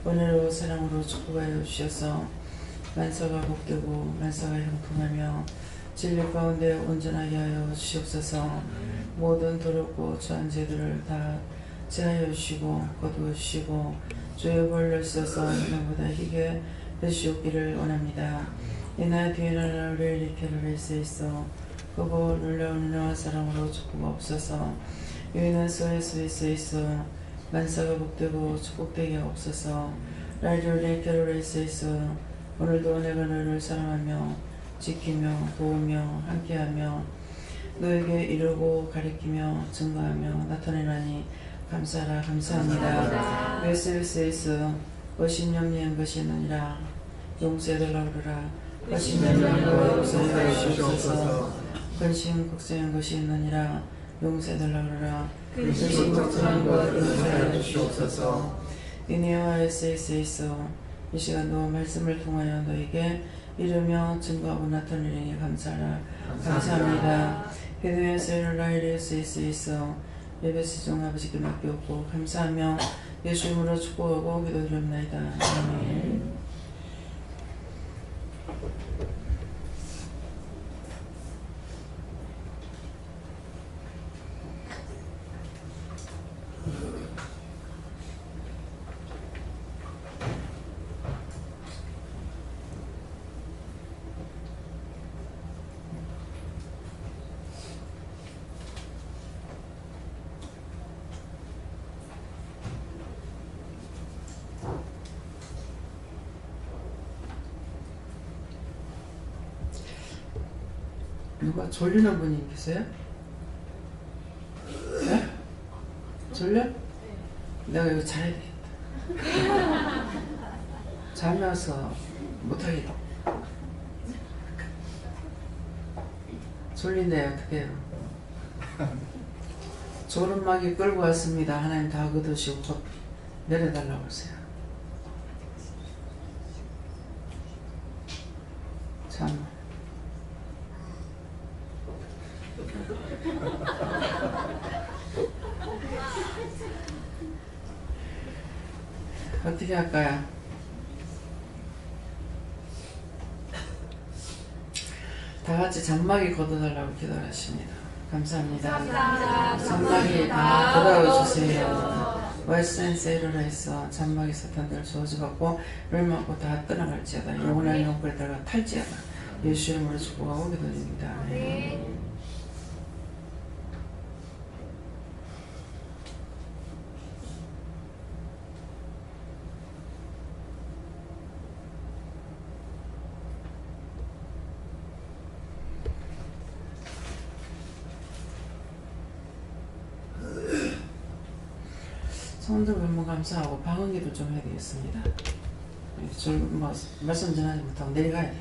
은혜로 사랑으로 축복하여 주셔서 만사가 복되고 만사가 형통하며 진리 가운데 온전하게 하여 주시옵소서. 모든 더럽고 처한 죄들을 다 제하여 주시고 거두어 주시고 주의 벌을 써서 너보다 희게 해주시옵기를 원합니다. 이날 뒤에 나라를 일으켜를 할 수 있어 그보 놀라운 은혜와 사랑으로 축복하옵소서. 유인한 소에서 있어 만사가 복되고 축복되게 하옵소서. 나를 일으켜를 할 수 있어 오늘도 내가 너를 사랑하며 지키며 도우며 함께하며 너에게 이루고 가리키며 증거하며 나타내나니 감사하라. 감사합니다. 웨스에서 거신영리한 것이 있느니라 용서해달라 그러라. 거신영리한 용서해 주시옵소서. 근심 걱정한 것이 있느니라 용서해달라 그러라. 근심 걱정한 것 용서해 주시옵소서. 은혜와 에세이스에서 이 시간도 말씀을 통하여 너에게 이르며 증거하고 나타내니 감사하라. 감사합니다. 기도에서 일어나 에세이스에서 예배시 중 아버지께 맡겼고 감사하며 예수 이름으로 축복하고 기도드립니다. 아멘. 누가 졸리는 분이 계세요? 네? 졸려? 내가 이거 자야 되겠다. 자면서 못하겠다. 졸린데 어떻게 해요? 졸음막이 끌고 왔습니다. 하나님 다 거두시고 곧 내려달라고 하세요. 참 어떻게 할까요? 다 같이 잔막이 걷어달라고 기도를 하십니다. 감사합니다. 잔막이 다 걷어와 주세요. 웨스앤세이로라에서 잔막이 사탄들 저주받고 멸망하고 다 떠나갈지어다. 영원한 영불에 달가 탈지어다. 예수 이름으로 축복하고 기도드립니다. 네. 성도 너무 감사하고 방언기도 좀 해야 되겠습니다. 말씀 전하지 못하고 내려가야 돼.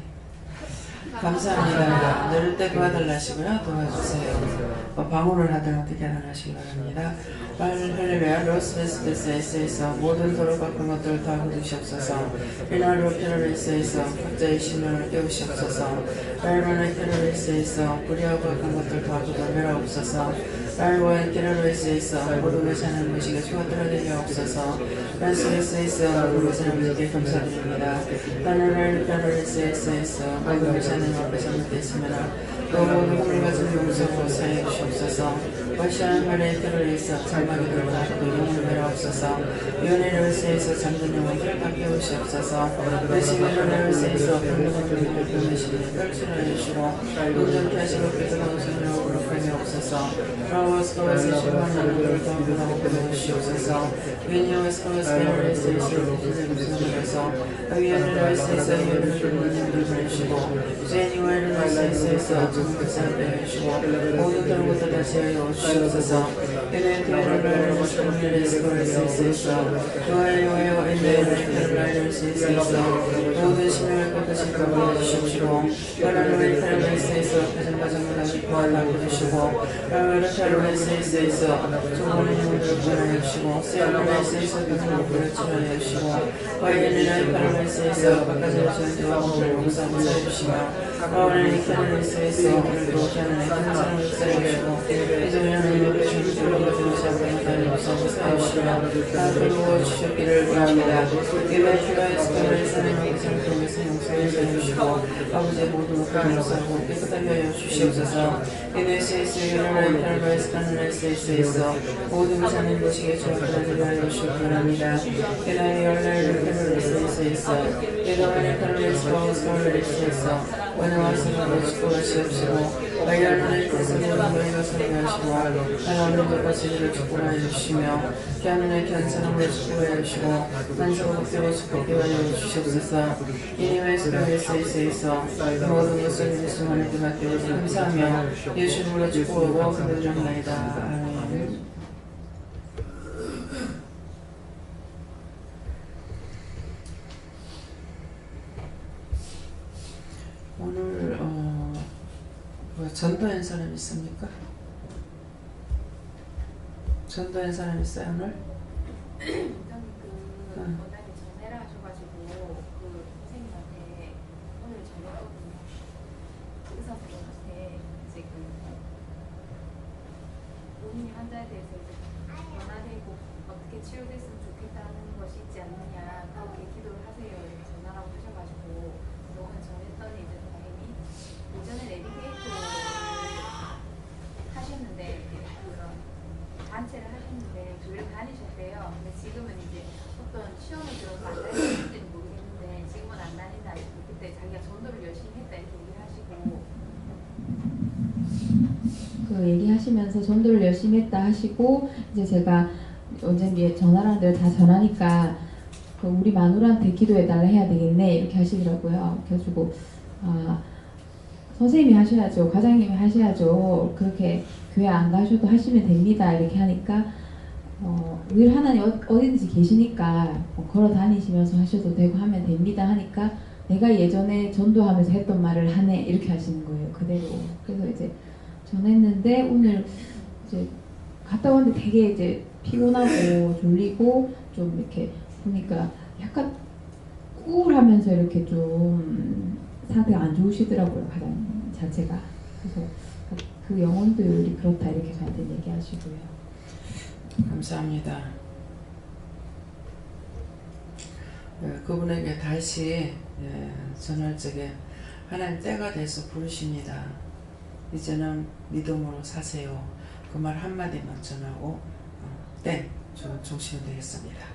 감사합니다. 내릴 때 그 아들 나시고요. 도와주세요. 방언을 하든 어떻게 하든 하시기 바랍니다. 할렐루야. 로스베스데스에서 모든 도로 바꾼 것들을 다 거두시옵소서. 이날로 캐롤리스에서 각자의 신명을 깨우시옵소서. 날만의 캐롤리스에서 불의하고 바꾼 것들 다 거두매라옵소서. 날와의 캐롤리스에서 모든 것이 하는 것이가 주가 떨어지게 하옵소서. 란스레스에서 모든 것을 하나님께 감사드립니다. 하늘의 캐롤리스에서 모든 것이 하나님 앞에서 묻겠습니다. 또 모든 꿈을 가진 용서로 사해 주시옵소서. 와시아는 말의 캐롤리스 장막이들 다도 영혼을 메라옵소서. 연애를세에서 잠든 영혼들을 다 깨우시옵소서. 내시면을세에서 불능한 분들을 보내시니 떨치를 해주시고 온전케 하시고 깨끗한 손으로 거룩하게 하옵소서. 라오스코에서 실망한 영혼들을 다 구하고 보내주시옵소서. 위니오스코에서 캐롤리스에서 기술에서 위안을세에서 연애를 보내는 보내주시고 제니와일을세에서 전국사를 해주시고 모든 다른 것들 다시 하여 주시옵소서. 은혜의 교회를 모시는 스코레스에서 교회요 인내를 캐롤라이를 세에서 모든 심령을 깨끗이 거부해 주십시고 하나님의 테르메스에서 가정가정마다 기뻐하게 해주시고 하나님의 테르메스에서 조건의 힘을 변화해 주시고 세르메스에서 가정을 치료해 주시고 와이드리나의 테르메스에서 바깥으로 전제와 몸을 용서해 주시며 하나님의 테르메스에서 오늘도 하나님의 탄산을 역사해 주시고 이제 하나님의 주님을 가지고 용서해 주시며 그리고 주셨기를 원합니다. 이번 주간에 스타를 사랑하고 생각하면서 용서해 주시고 아버지의 모든 것을 용서하고 깨끗하게 하여 주시옵소서. NSS 유나라의 파라바이스 카나라이스에서 모든 사는 것이 저하게 하여 주시기 바랍니다. 에나의 열라를 카나라이스에서 에나의 카나라이스와 스타라이스에서 원하와 생각을 짓고 가시옵시고 아이알라의 태생을 너희가 설계하시고 하나님의 것을 축복하여 주시며 하나님의 견사람을 축복하여 주시고 만사가 복되고 축복하게 하여 주시옵소서. 이님의 스페이스에서 모든 것을 예수 하나님께 맡겨 감사하며 예수님으로 축복하고 기도드립니다. 아멘. 오늘 전도한 사람 있습니까? 전도한 사람 있어요 오늘? 원장님 전해라 하셔가지고 그 선생님한테 오늘 전했거든요. 의사 선생님한테 이제 그 본인이 환자에 대해서 이제 변화되고 어떻게 치료됐으면 좋겠다는 것이 있지 않느냐 그렇게 기도를 하세요 이렇게 전화라고 하셔가지고 오늘 전했더니 이제 선생님이 예전에 내비게이터를 하셨는데 그런 단체를 하셨는데 교회를 다니셨대요. 근데 지금은 이제 어떤 시험을 들어서 안 다니는지는 모르겠는데 지금은 안 다닌다. 그때 자기가 전도를 열심히 했다 이렇게 얘기하시고 그 얘기하시면서 전도를 열심히 했다 하시고 이제 제가 언제 전화라는 데를 다 전하니까 그 우리 마누라한테 기도해달라 해야 되겠네 이렇게 하시더라고요. 그래가지고 선생님이 하셔야죠. 과장님이 하셔야죠. 그렇게 교회 안 가셔도 하시면 됩니다. 이렇게 하니까 늘 하나님 어디든지 계시니까 걸어 다니시면서 하셔도 되고 하면 됩니다 하니까 내가 예전에 전도하면서 했던 말을 하네 이렇게 하시는 거예요. 그대로. 그래서 이제 전했는데 오늘 이제 갔다 왔는데 되게 이제 피곤하고 졸리고 좀 이렇게 보니까 약간 우울하면서 이렇게 좀 상태가 안 좋으시더라고요. 과장님 자체가. 그래서 그 영혼들이 그렇다 이렇게 저한테 얘기하시고요. 감사합니다. 그분에게 다시 전할 적에 하나님 때가 돼서 부르십니다. 이제는 믿음으로 사세요. 그 말 한마디만 전하고 땡! 종시면 되겠습니다.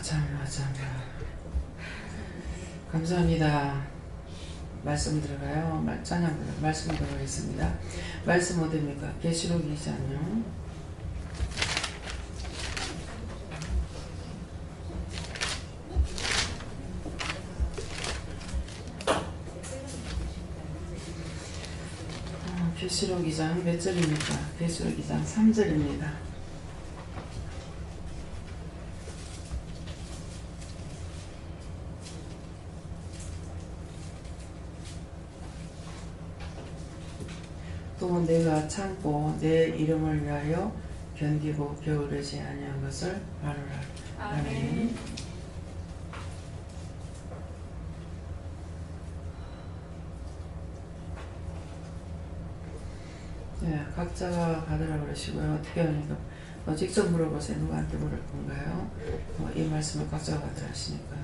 참나. 감사합니다. 말씀 들어가요. 찬양 말씀 들어가겠습니다. 말씀 어디입니까? 계시록 2장요. 계시록 2장 몇 절입니까? 계시록 2장 3절입니다. 또 내가 참고 내 이름을 위하여 견디고 게으르지 아니한 것을 아노라. 아멘. 각자가 받으라 그러시고요. 어떻게 하니까 직접 물어보세요. 누구한테 물을 건가요? 이 말씀을 각자가 받으라 하시니까.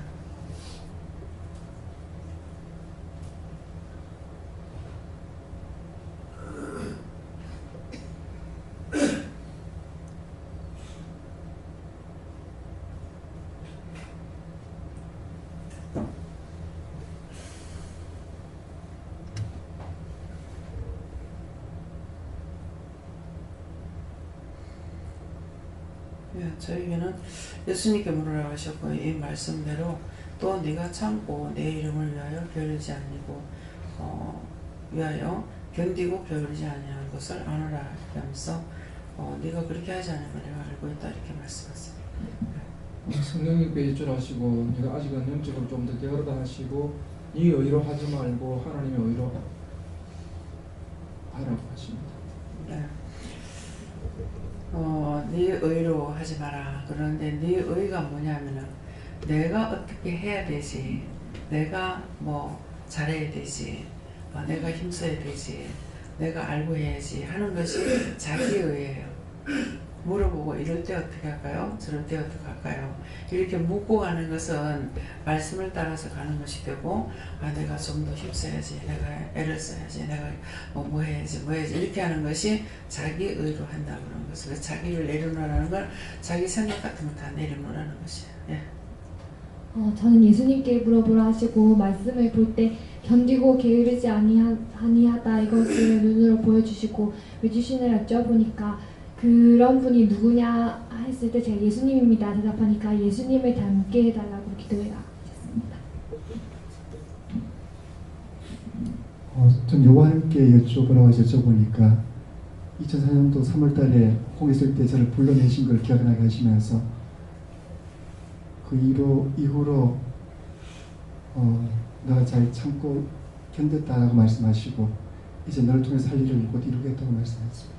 저에게는 예수님께 물으라고 하셨고 이 말씀대로 또 네가 참고 내 이름을 위하여 게으르지 아니고 위하여 견디고 게으르지 아니한 것을 아노라 이렇게 하면서 네가 그렇게 하지 않으면 내가 알고 있다 이렇게 말씀하세요. 성령님께 일절하시고 네가 아직은 영적으로 좀 더 게으르다 하시고 네 의로 하지 말고 하나님의 의로 하라고 하십니다. 네. 네 의로 하지 마라. 그런데 네 의가 뭐냐면은 내가 어떻게 해야 되지, 내가 뭐 잘해야 되지, 내가 힘써야 되지, 내가 알고 해야지 하는 것이 자기 의예요. 물어보고 이럴 때 어떻게 할까요? 저럴 때 어떻게 할까요? 이렇게 묻고 가는 것은 말씀을 따라서 가는 것이 되고, 내가 좀 더 힘써야지, 내가 애를 써야지, 내가 뭐 해야지 이렇게 하는 것이 자기 의로 한다 그런 것을. 자기를 내려놓으라는 건 자기 생각 같은 거 다 내려놓으라는 것이에요. 예. 저는 예수님께 물어보라 하시고 말씀을 볼 때 견디고 게으르지 아니하다 이것을 눈으로 보여주시고 해주시느라 여쭤보니까 그런 분이 누구냐 했을 때 제가 예수님입니다 대답하니까 예수님을 닮게 해달라고 기도해라 하셨습니다. 전 요한께 여쭤보라고 여쭤보니까 2004년도 3월달에 홍했을 때 저를 불러내신 걸 기억나게 하시면서 그 이후로 내가 잘 참고 견뎠다라고 말씀하시고 이제 너를 통해서 할 일을 곧 이루겠다고 말씀했습니다.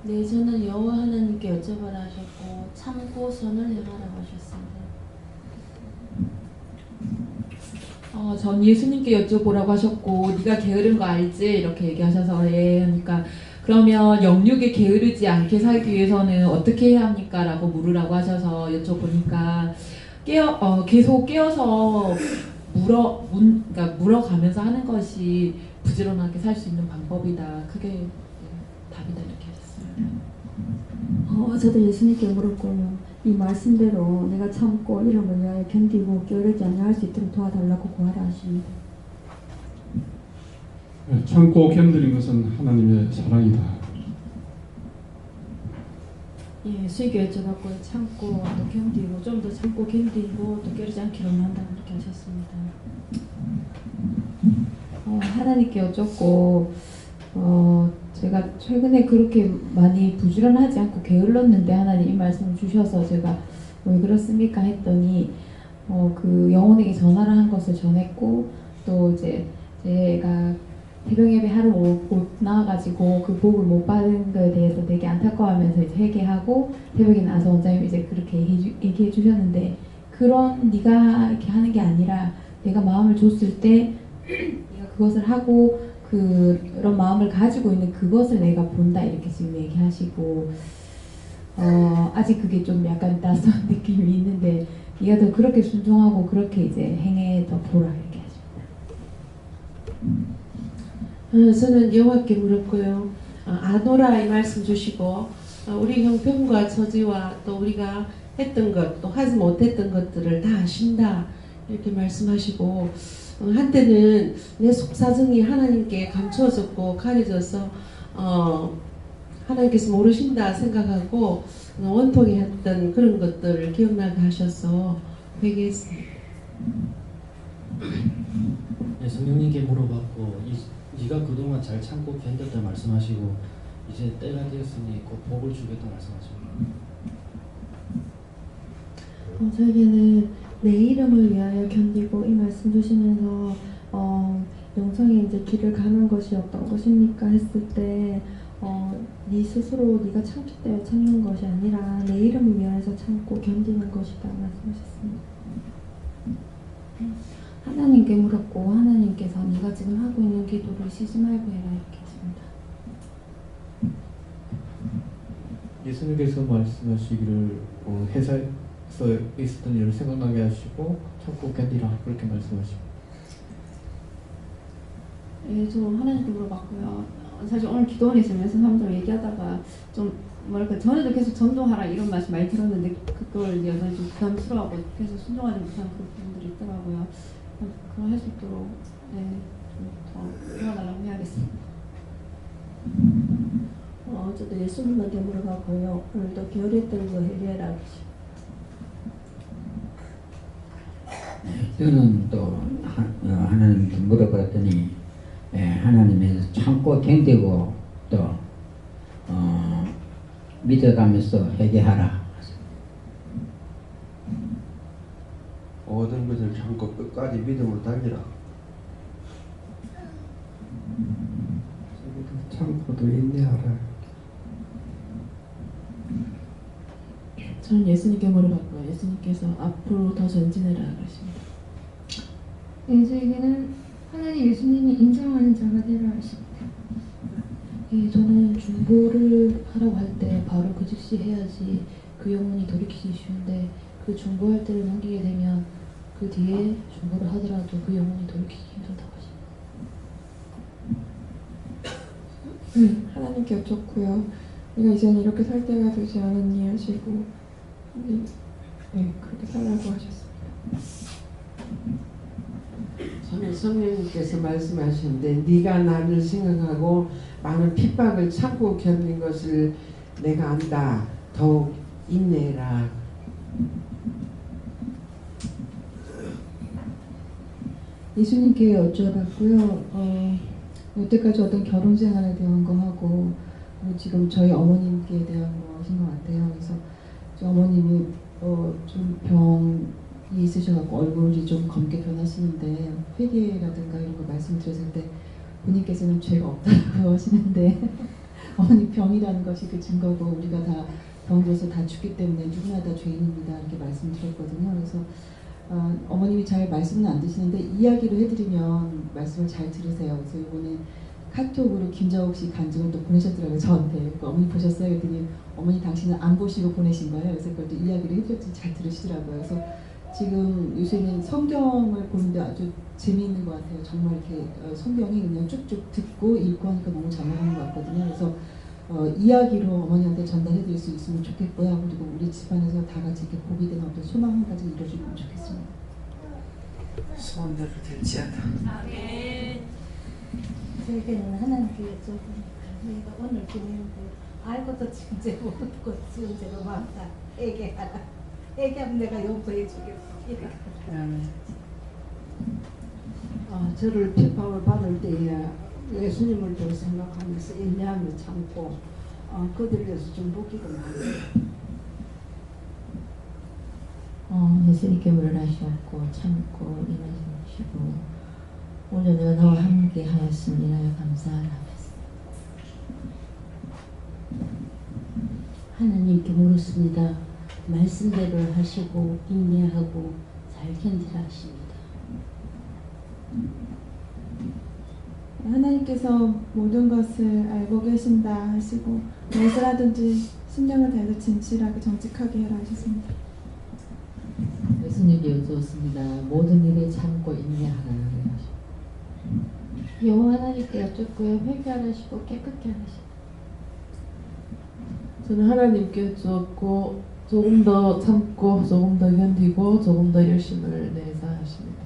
네, 저는 여호와 하나님께 여쭤보라 하셨고 참고 선을 행하라고 하셨습니다. 전 예수님께 여쭤보라고 하셨고 네가 게으른 거 알지? 이렇게 얘기하셔서 예 하니까 그러면 영육에 게으르지 않게 살기 위해서는 어떻게 해야 합니까? 라고 물으라고 하셔서 여쭤보니까 계속 깨어서 그러니까 물어가면서 하는 것이 부지런하게 살 수 있는 방법이다. 그게 답이다 이렇게 하셨어요. 저도 예수님께 물었고요. 이 말씀대로 내가 참고 이름을 위하여 견디고 게으르지 아니할 수 있도록 도와달라고 구하라 하십니다. 참고 견디는 것은 하나님의 사랑이다. 예, 수익에 여쭤봤고 참고 또 견디고 좀 더 참고 견디고 또 게으르지 않기로 한다 이렇게 하셨습니다. 하나님께 여쭙고 제가 최근에 그렇게 많이 부지런하지 않고 게을렀는데 하나님 이 말씀을 주셔서 제가 왜 그렇습니까 했더니 그 영혼에게 전화를 한 것을 전했고 또 이제 제가 새벽 예배 하러 나와가지고 그 복을 못 받은 거에 대해서 되게 안타까워하면서 이제 회개하고 새벽에 나서 원장님 이제 그렇게 얘기해 주셨는데 그런 네가 이렇게 하는 게 아니라 내가 마음을 줬을 때 네가 그것을 하고 그런 마음을 가지고 있는 그것을 내가 본다 이렇게 지금 얘기하시고 아직 그게 좀 약간 낯선 느낌이 있는데 네가 더 그렇게 순종하고 그렇게 이제 행해 더 보라 이렇게 하십니다. 저는 여호와께 물었고요. 아노라 이 말씀 주시고 우리 형편과 처지와 또 우리가 했던 것 또 하지 못했던 것들을 다 아신다 이렇게 말씀하시고 한때는 내 속사정이 하나님께 감추어졌고 가려져서 하나님께서 모르신다 생각하고 원통해 했던 그런 것들을 기억나게 하셔서 회개했습니다. 네, 성령님께 물어봤고 네가 그동안 잘 참고 견뎠다 말씀하시고 이제 때가 되었으니 곧 복을 주겠다 말씀하십니다. 저에게는 내 이름을 위하여 견디고 이 말씀 주시면서 영성에 이제 길을 가는 것이 어떤 것입니까 했을 때 네 스스로 네가 참기 때문에 참는 것이 아니라 내 이름을 위하여서 참고 견디는 것이다 말씀하셨습니다. 하나님께 물었고 하나님께서 네가 지금 하고 있는 기도를 쉬지 말고 해라 이렇게 했습니다. 예수님께서 말씀하시기를 회사에서 있었던 일을 생각나게 하시고 참고 견디라 그렇게 말씀하십니다. 예, 저 하나님께 물어봤고요. 사실 오늘 기도원에 있으면서 사람들 얘기하다가 좀 뭐랄까 전에도 계속 전도하라 이런 말씀 많이 들었는데 그걸 여전히 좀 부담스러워하고 계속 순종하지 못하는 그런 분들이 있더라고요. 그걸 할 수 있도록 좀 더 도와달라고 해야겠습니다. 저도 예수님한테 물어봤고요. 오늘도 게으르던 거 해결해라. 저는 또 하나님께 물어봤더니 하나님께서 참고 견디고 또 믿어가면서 회개하라. 모든 것을 참고 끝까지 믿음으로 달리라. 참고도 인내하라. 저는 예수님께 물어봤고요. 예수님께서 앞으로 더 전진해라 그러십니다. 저에게는 하나님 예수님이 인정하는 자가 되라 하십니다. 저는 중보를 하라고 할 때 바로 그 즉시 해야지 그 영혼이 돌이키기 쉬운데 그 중보할 때를 넘기게 되면 그 뒤에 중보를 하더라도 그 영혼이 돌이키기 힘들다고 하십니다. 하나님께 여쭙고요. 내가 이제는 이렇게 살 때가 되지 않았니 하시고 그렇게 살라고 하셨습니다. 저는 성령님께서 말씀하시는데 네가 나를 생각하고 많은 핍박을 참고 견딘 것을 내가 안다. 더욱 인내해라. 예수님께 여쭤봤고요. 여태까지 어떤 결혼 생활에 대한 거 하고 지금 저희 어머님께 대한 것인 것 같아요. 그래서 어머님이 좀 병이 있으셔갖고 얼굴이 좀 검게 변하시는데 회개라든가 이런 거 말씀드렸을 때 본인께서는 죄가 없다고 하시는데 어머니 병이라는 것이 그 증거고 우리가 다 병들어서 다 죽기 때문에 누구나 다 죄인입니다 이렇게 말씀드렸거든요. 그래서 어머님이 잘 말씀은 안 드시는데 이야기를 해드리면 말씀을 잘 들으세요. 그래서 이번에 카톡으로 김자옥 씨 간증을 또 보내셨더라고요 저한테. 그러니까 어머니 보셨어요? 그랬더니 어머니 당신은 안 보시고 보내신 거예요. 그래서 그걸 또 이야기를 해드렸더니 잘 들으시더라고요. 그래서 지금 요새는 성경을 보는데 아주 재미있는 것 같아요. 정말 이렇게 성경이 그냥 쭉쭉 듣고 읽고 하니까 너무 잘 나가는 것 같거든요. 그래서 이야기로 어머니한테 전달해드릴 수 있으면 좋겠고요. 그리고 우리 집안에서 다 같이 이렇게 복이 되는 어떤 소망 한 가지 이루어지면 좋겠습니다. 소원대로 될지어다. 저에게는 하나님께 여쭤보니까 내가 오늘 기념인데 알고도 지금 죄 모르고 지은 죄가 많다. 회개하라. 회개하면 내가 용서해 주겠습니다. 저를 핍박을 받을 때에 예수님을 더 생각하면서 인내하며 참고 그들을 위해서 좀 복기도 많아요. 예수님께 물러나셨고 참고 인하시고 오늘도 너와 함께 하였습니다. 감사하라. 하나님께 물었습니다. 말씀대로 하시고 인내하고 잘 견디라 하십니다. 하나님께서 모든 것을 알고 계신다 하시고 무엇을 하든지 신령을 다해서 진실하게 정직하게 해라 하셨습니다. 예수님께 여쭈었습니다. 모든 일에 참고 인내하라. 여호와 하나님께 여쭙고요. 회개하시고 깨끗게 하시고 저는 하나님께 여쭈었고 조금 더 참고 조금 더 견디고 조금 더 열심을 내서 하십니다.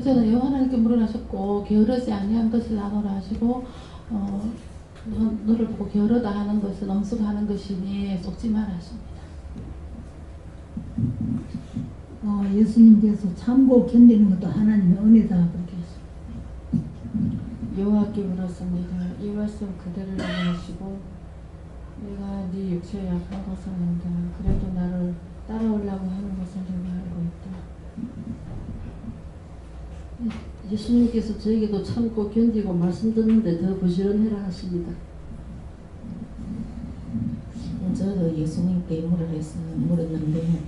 저는 여호와 하나님께 물어나셨고 게으르지 아니한 것을 나누라 하시고 너를 보고 게으르다 하는 것은 엄숙하는 것이니 속지 마라 하십니다. 예수님께서 참고 견디는 것도 하나님의 은혜다 그렇게 했습니다. 여호와께 물었습니다. 이 말씀 그대를 하시고 내가 네 육체에 약한 것을 안다. 그래도 나를 따라오려고 하는 것을 내가 알고 있다. 예수님께서 저에게도 참고 견디고 말씀 듣는데 더 부지런해라 하십니다. 저도 예수님께 물었는데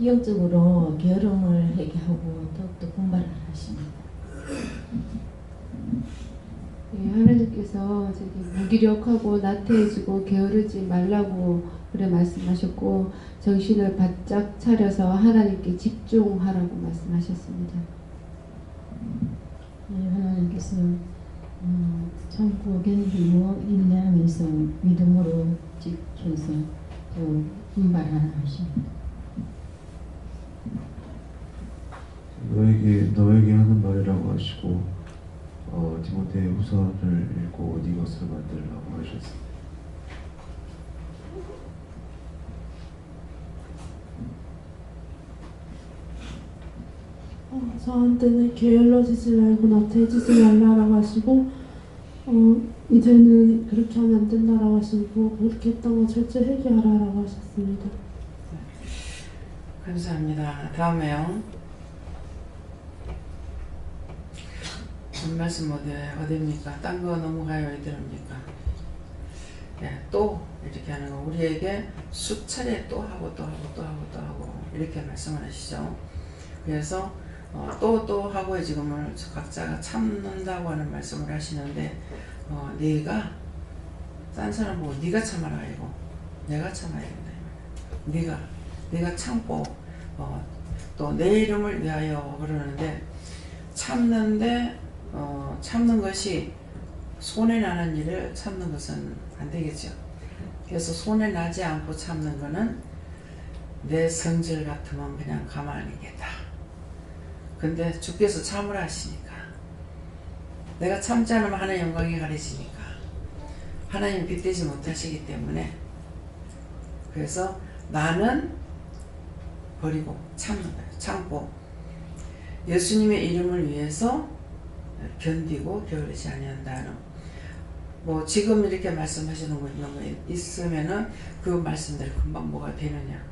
영적으로 게으름을 회개하고 더욱더 분발을 하십니다. 하나님께서 무기력하고 나태해지고 게으르지 말라고 그래 말씀하셨고 정신을 바짝 차려서 하나님께 집중하라고 말씀하셨습니다. 하나님께서 참고 견디고 인내하면서 믿음으로 지켜서 또 분발하라 하십니다. 너에게 하는 말이라고 하시고 디모데 후서를 읽고 네 것을 만들라고 하셨습니다. 저한테는 게을러지지 말고 나태해지지 말라라고 하시고 이제는 그렇게 하면 안 된다라고 하시고 그렇게 했던 거 철저히 회개하라라고 하셨습니다. 감사합니다. 다음에요. 말씀 어디입니까? 딴 거 넘어가요? 이대로입니까? 네, 또 이렇게 하는 거 우리에게 수차례 또 하고 또 하고 또 하고 또 하고 이렇게 말씀을 하시죠. 그래서 또 하고 지금은 각자가 참는다고 하는 말씀을 하시는데 네가 딴 사람 보고 네가 참아라 이거 내가 참아야 된다. 네가 참고 또 내 이름을 위하여 그러는데 참는데 참는 것이 손해나는 일을 참는 것은 안 되겠죠. 그래서 손해나지 않고 참는 거는 내 성질 같으면 그냥 가만히 있겠다. 근데 주께서 참으라 하시니까 내가 참지 않으면 하나님 영광이 가려지니까 하나님 빗대지 못하시기 때문에 그래서 나는 버리고 참는 거예요. 참고 예수님의 이름을 위해서 견디고 게으르지 아니한다는 뭐 지금 이렇게 말씀하시는 거 있는 거 있으면은 그 말씀대로 금방 뭐가 되느냐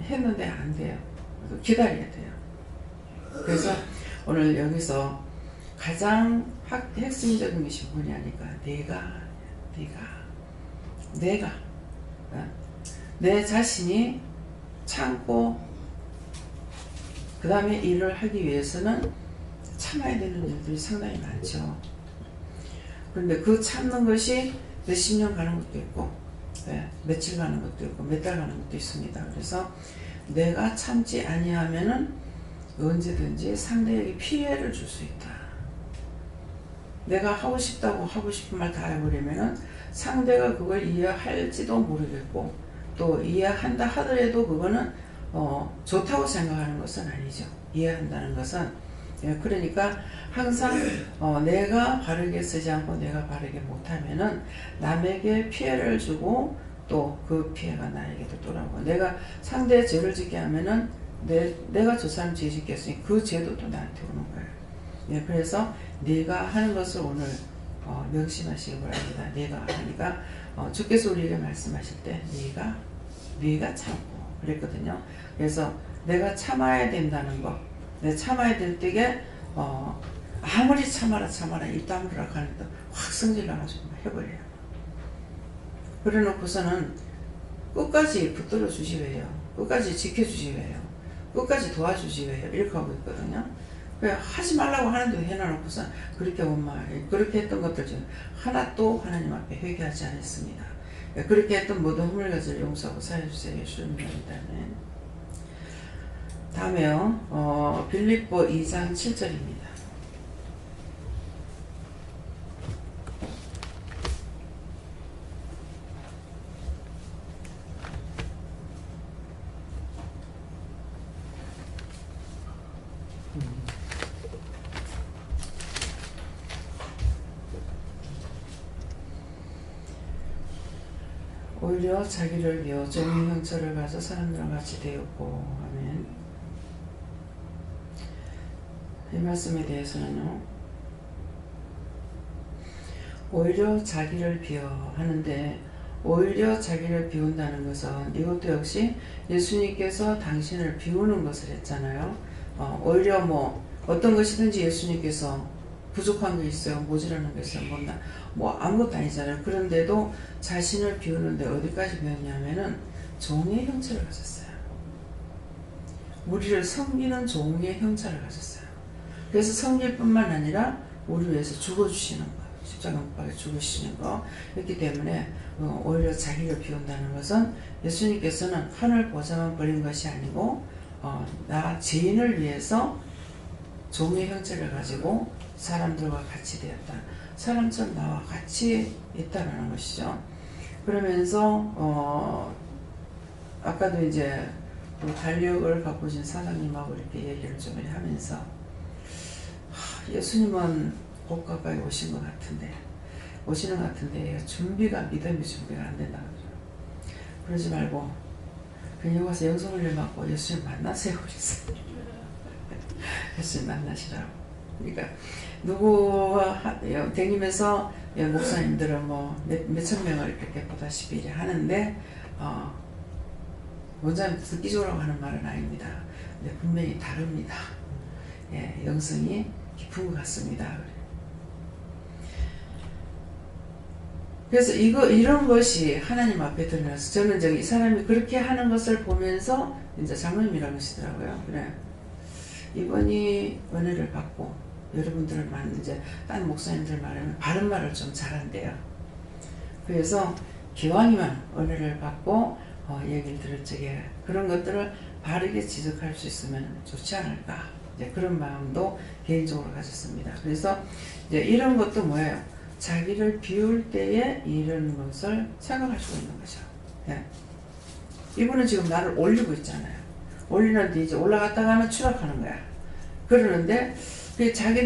했는데 안 돼요. 기다려야 돼요. 그래서 오늘 여기서 가장 핵심적인 것이 뭐냐니까 내가 내 자신이 참고 그 다음에 일을 하기 위해서는 참아야 되는 일들이 상당히 많죠. 그런데 그 참는 것이 몇십 년 가는 것도 있고 며칠 가는 것도 있고 몇 달 가는 것도 있습니다. 그래서 내가 참지 아니하면은 언제든지 상대에게 피해를 줄 수 있다. 내가 하고 싶다고 하고 싶은 말 다 해버리면은 상대가 그걸 이해할지도 모르겠고 또 이해한다 하더라도 그거는 좋다고 생각하는 것은 아니죠. 이해한다는 것은 그러니까 항상 내가 바르게 쓰지 않고 내가 바르게 못하면은 남에게 피해를 주고 또 그 피해가 나에게도 돌아오고 내가 상대의 죄를 짓게 하면은 내가 저 사람 죄 짓겠으니 그 죄도 또 나한테 오는 거예요. 그래서 네가 하는 것을 오늘 명심하시기 바랍니다. 네가 하니까 주께서 우리에게 말씀하실 때 네가 참고 그랬거든요. 그래서 내가 참아야 된다는 거 내가 참아야 될 때에 아무리 참아라 입 다물으라 하는데 확 성질 나가지고 해버려요. 그래 놓고서는 끝까지 붙들어 주시 왜요. 끝까지 지켜주시 왜요. 끝까지 도와주시 왜요. 이렇게 하고 있거든요. 하지 말라고 하는데 해놔놓고서 그렇게 그렇게 했던 것들 중 하나도 하나님 앞에 회개하지 않았습니다. 그렇게 했던 모든 허물것을 용서하고 사해주세요. 예수님 이름에. 다음에요. 빌립보 2장 7절입니다. 오히려 자기를 비워 종의 형체를 가져 사람들과 같이 되었고 아멘. 이 말씀에 대해서는요. 오히려 자기를 비워 하는데 오히려 자기를 비운다는 것은 이것도 역시 예수님께서 당신을 비우는 것을 했잖아요. 오히려 뭐 어떤 것이든지 예수님께서 부족한 게 있어요. 모자라는 게 있어요. 뭐 아무것도 아니잖아요. 그런데도 자신을 비우는데 어디까지 비웠냐면은 종의 형체를 가졌어요. 우리를 섬기는 종의 형체를 가졌어요. 그래서 섬길 뿐만 아니라 우리 위해서 죽어주시는 거, 십자가 못 박혀 죽으시는 거. 그렇기 때문에 오히려 자기를 비운다는 것은 예수님께서는 하늘 보좌만 버린 것이 아니고 나 죄인을 위해서 종의 형체를 가지고 사람들과 같이 되었다. 사람처럼 나와 같이 있다라는 것이죠. 그러면서 아까도 이제 달력을 갖고 오신 사장님하고 이렇게 얘기를 좀 하면서 예수님은 곧 가까이 오신 것 같은데 오시는 것 같은데 믿음이 준비가 안 된다. 그러지 말고 그냥 와서 영성을 일 맡고 예수님 만나세요. 그랬어요. 예수님 만나시라고. 그러니까 누구와 다니면서 목사님들은 뭐 몇천 명을 이렇게 보다시피 하는데 원장님 듣기 좋으라고 하는 말은 아닙니다. 근데 분명히 다릅니다. 예, 영성이 깊은 것 같습니다. 그래서 이런 것이 하나님 앞에 드러나서 저는 이 사람이 그렇게 하는 것을 보면서 이제 장로님이라고 하시더라고요. 그래, 이번이 은혜를 받고 여러분들을 이제 딴 목사님들 말하면 바른 말을 좀 잘한대요. 그래서 기왕이면 은혜를 받고 얘기를 들을 적에 그런 것들을 바르게 지적할 수 있으면 좋지 않을까, 이제 그런 마음도 개인적으로 가졌습니다. 그래서 이제 이런 것도 뭐예요? 자기를 비울 때에 이런 것을 생각할 수가 있는 거죠. 예. 이분은 지금 나를 올리고 있잖아요. 올리는데 이제 올라갔다가는 추락하는 거야. 그러는데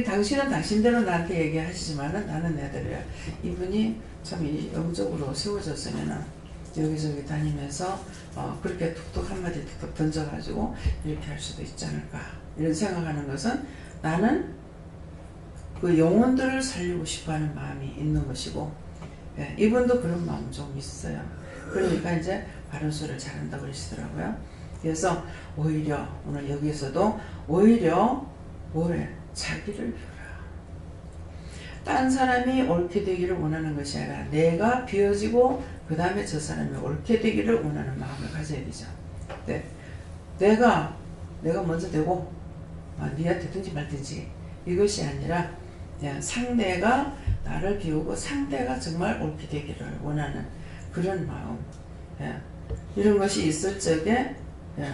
당신은 당신대로 나한테 얘기하시지만은 나는 내대로야. 이분이 참 영적으로 세워졌으면은 여기저기 다니면서 그렇게 툭툭 한마디 툭툭 던져가지고 이렇게 할 수도 있지 않을까, 이런 생각하는 것은 나는 그 영혼들을 살리고 싶어하는 마음이 있는 것이고, 예, 이분도 그런 마음 좀 있어요. 그러니까 이제 바른 소리를 잘한다고 그러시더라고요. 그래서 오히려 오늘 여기에서도 오히려 뭐래? 자기를 비우라. 딴 사람이 옳게 되기를 원하는 것이 아니라 내가 비워지고 그 다음에 저 사람이 옳게 되기를 원하는 마음을 가져야 되죠. 네. 내가 먼저 되고 네가 되든지 말든지 이것이 아니라 그냥 상대가 나를 비우고 상대가 정말 옳게 되기를 원하는 그런 마음, 예. 이런 것이 있을 적에, 예.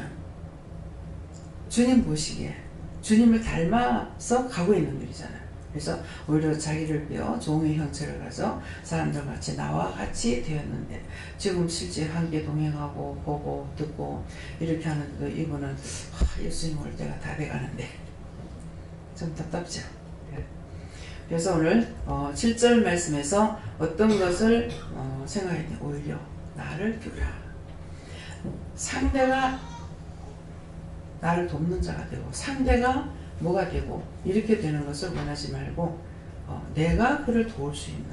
주님 보시기에 주님을 닮아서 가고 있는 길이잖아요. 그래서 오히려 자기를 비워 종의 형체를 가져 사람들 같이 나와 같이 되었는데 지금 실제 함께 동행하고 보고 듣고 이렇게 하는데도 이분은 예수님 올 때가 다 돼가는데 좀 답답죠. 그래서 오늘 7절 말씀에서 어떤 것을 생각했냐, 오히려 나를 비우라. 상대가 나를 돕는 자가 되고 상대가 뭐가 되고 이렇게 되는 것을 원하지 말고 내가 그를 도울 수 있는,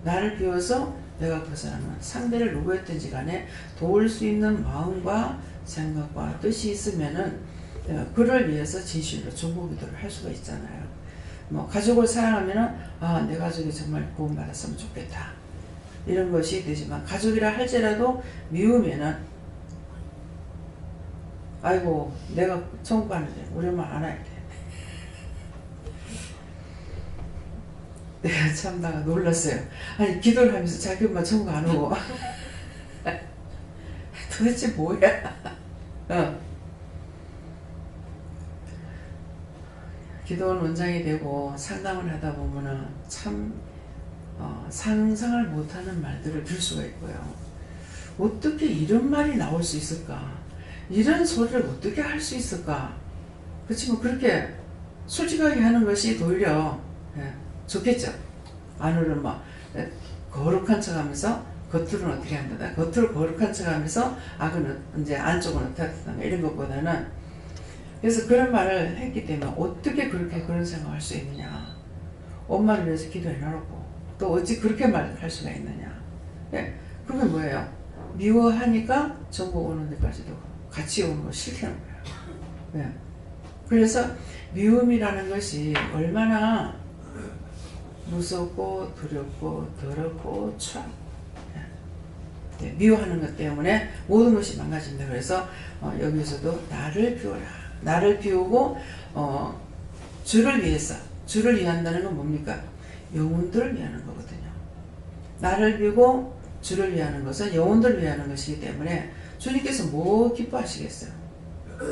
나를 비워서 내가 그 사람은 상대를 누구였든지 간에 도울 수 있는 마음과 생각과 뜻이 있으면은 그를 위해서 진실로 중보기도를 할 수가 있잖아요. 뭐 가족을 사랑하면은 내 가족이 정말 구원받았으면 좋겠다, 이런 것이 되지만 가족이라 할지라도 미우면은 아이고 내가 천국 가는데 우리 엄마 안 와야 돼. 내가 참 놀랐어요. 아니 기도를 하면서 자기 엄마 천국 안 오고 도대체 뭐야. 기도원 원장이 되고 상담을 하다 보면은 참 상상을 못하는 말들을 들을 수가 있고요. 어떻게 이런 말이 나올 수 있을까? 이런 소리를 어떻게 할 수 있을까? 그렇지만 그렇게 솔직하게 하는 것이 오히려 좋겠죠. 안으로는 막 거룩한 척하면서 겉으로는 어떻게 한다. 겉으로 거룩한 척하면서 악은 이제 안쪽은 어떻게 한다. 이런 것보다는, 그래서 그런 말을 했기 때문에 어떻게 그렇게 그런 생각할 수 있느냐. 엄마를 위해서 기도해놓고 또 어찌 그렇게 말할 수가 있느냐. 그게 뭐예요? 미워하니까 전국 오는 데까지도 같이 오는 거 싫다는 거예요. 그래서 미움이라는 것이 얼마나 무섭고 두렵고 더럽고 추하고, 미워하는 것 때문에 모든 것이 망가진다. 그래서 여기서도 나를 비워라. 나를 비우고 주를 위해서, 주를 위한다는 건 뭡니까? 영혼들을 위하는 거거든요. 나를 비우고 주를 위하는 것은 영혼들을 위하는 것이기 때문에 주님께서 뭐 기뻐하시겠어요?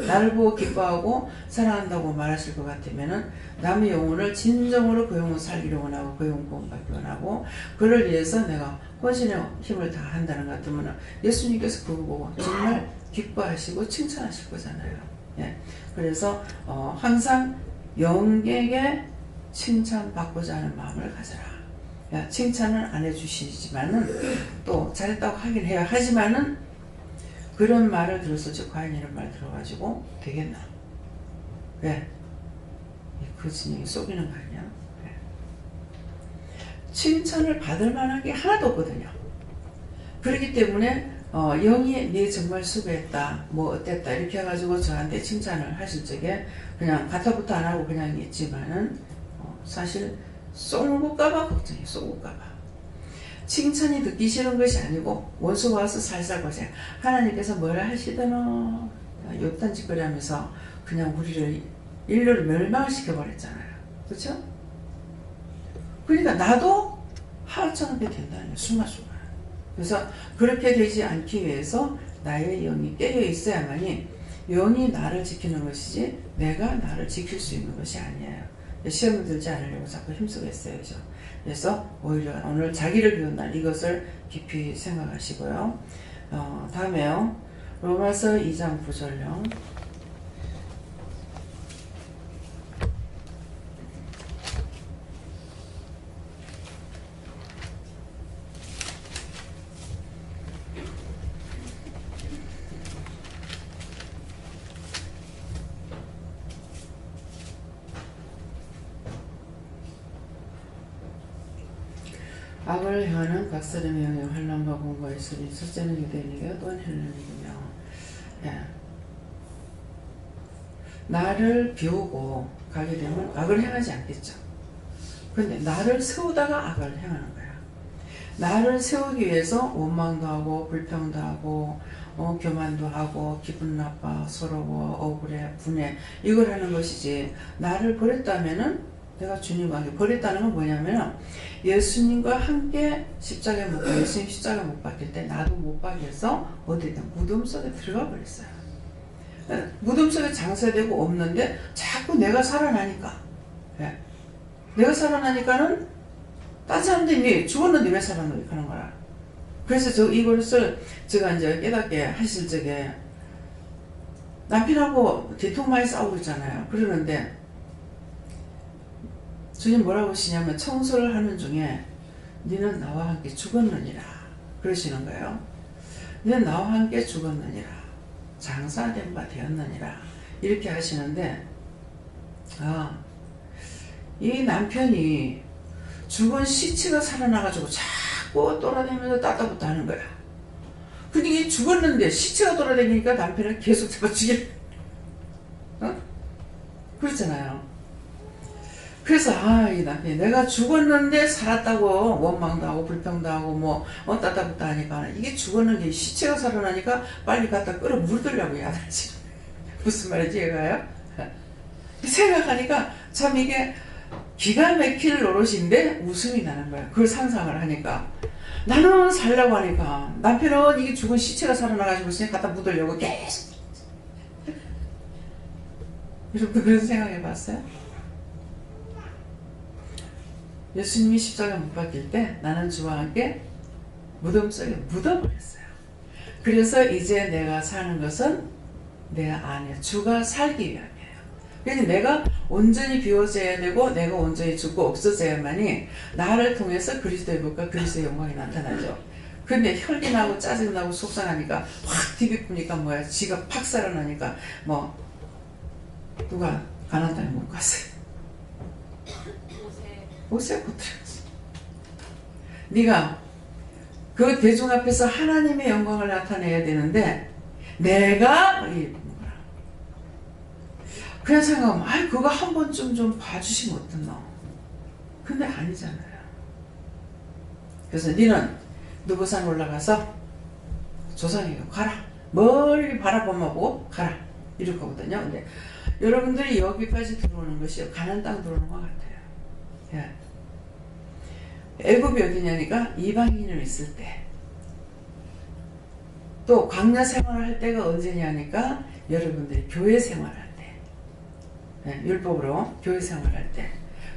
나를 보고 기뻐하고 사랑한다고 말하실 것 같으면은 남의 영혼을 진정으로 그 영혼 살기를 원하고 그 영혼 구원받기 원하고 그를 위해서 내가 혼신의 힘을 다한다는 것 같으면 예수님께서 그거 보고 정말 기뻐하시고 칭찬하실 거잖아요. 그래서 항상 영객의 칭찬받고자 하는 마음을 가져라. 칭찬은 안 해주시지만은 또 잘했다고 하긴 해요. 하지만은 그런 말을 들었을 때 과연 이런 말 들어가지고 되겠나? 왜? 그 진영이 속이는 거 아니야? 네. 칭찬을 받을 만한 게 하나도 없거든요. 그렇기 때문에 영이 네 정말 수고했다, 뭐 어땠다 이렇게 해가지고 저한테 칭찬을 하실 적에 그냥 가타부터 안 하고 그냥 있지만은 사실 쏘는것까봐 걱정해. 쏘는것까봐. 칭찬이 듣기 싫은 것이 아니고 원수가 와서 살살 거세요. 하나님께서 뭐라 하시더노 욕단짓거리 하면서 그냥 우리를 인류를 멸망을 시켜버렸잖아요. 그렇죠? 그러니까 나도 하찮게 된다는 거예요. 순간순간. 그래서 그렇게 되지 않기 위해서 나의 영이 깨어 있어야만이 영이 나를 지키는 것이지 내가 나를 지킬 수 있는 것이 아니에요. 시험을 들지 않으려고 자꾸 힘쓰고 있어요. 그래서 오히려 오늘 자기를 비운 날 이것을 깊이 생각하시고요. 다음에요. 로마서 2장 9절요. 악을 행하는 각 사람의 영에 환난과 공고가 있으니 첫째는 유대인에게 또한 헬라인이며 예. 나를 비우고 가게 되면 악을 행하지 않겠죠. 그런데 나를 세우다가 악을 행하는 거야. 나를 세우기 위해서 원망도 하고 불평도 하고 교만도 하고 기분 나빠 서러워 억울해 분해 이걸 하는 것이지 나를 버렸다면은 내가 주님과 함께 버렸다는 건 뭐냐면 예수님과 함께 십자가에 못 박혀 예수님 십자가에 못 박힐 때 나도 못 박혀서 어디든 무덤 속에 들어가 버렸어요. 무덤 속에 장사되고 없는데 자꾸 내가 살아나니까 네. 내가 살아나니까는 딴 사람들이 죽었는데 왜 살아나니까 하는 거라. 그래서 이것을 제가 이제 깨닫게 하실 적에 남편하고 뒤통 많이 싸우고 있잖아요. 그러는데 주님 뭐라고 하시냐면 청소를 하는 중에 너는 나와 함께 죽었느니라 그러시는 거예요. 너는 나와 함께 죽었느니라 장사된 바 되었느니라 이렇게 하시는데 이 남편이 죽은 시체가 살아나가지고 자꾸 돌아다니면서 따따붙다 하는 거야. 근데 이게 죽었는데 시체가 돌아다니니까 남편을 계속 잡아 죽일 그렇잖아요. 그래서 이 남편이 내가 죽었는데 살았다고 원망도 하고 불평도 하고 뭐 따따붙다 하니까 이게 죽었는데 시체가 살아나니까 빨리 갖다 끌어 물들려고 야단치. 무슨 말인지 이해가요? 생각하니까 참 이게 기가 막힐 노릇인데 웃음이 나는 거야. 그걸 상상을 하니까 나는 살려고 하니까 남편은 이게 죽은 시체가 살아나가지고 그냥 갖다 묻으려고 계속. 여러분도 그런 생각해 봤어요? 예수님이 십자가 못 박힐 때 나는 주와 함께 무덤 속에 묻어버렸어요. 그래서 이제 내가 사는 것은 내 안에 주가 살기 위함이에요. 그러니까 내가 온전히 비워져야 되고 내가 온전히 죽고 없어져야만이 나를 통해서 그리스도의 복과 그리스도의 영광이 나타나죠. 근데 혈기나고 짜증나고 속상하니까 확 뒤비쁘니까 뭐야 지가 팍 살아나니까 뭐 누가 가난 땅에 못 갔어요. 옷에 붙들었어. 네가 그 대중 앞에서 하나님의 영광을 나타내야 되는데 내가 그냥 생각하면 그거 한 번쯤 좀 봐주시면 어떻노. 근데 아니잖아요. 그래서 너는 누구 산 올라가서 조상에게 가라. 멀리 바라보면 보고 가라. 이럴 거거든요. 근데 여러분들이 여기까지 들어오는 것이 가나안 땅 들어오는 것 같아요. 예. 애굽이 어디냐니까 이방인을 있을 때 또 광야 생활을 할 때가 언제냐니까 여러분들이 교회 생활할 때 예, 율법으로 교회 생활할 때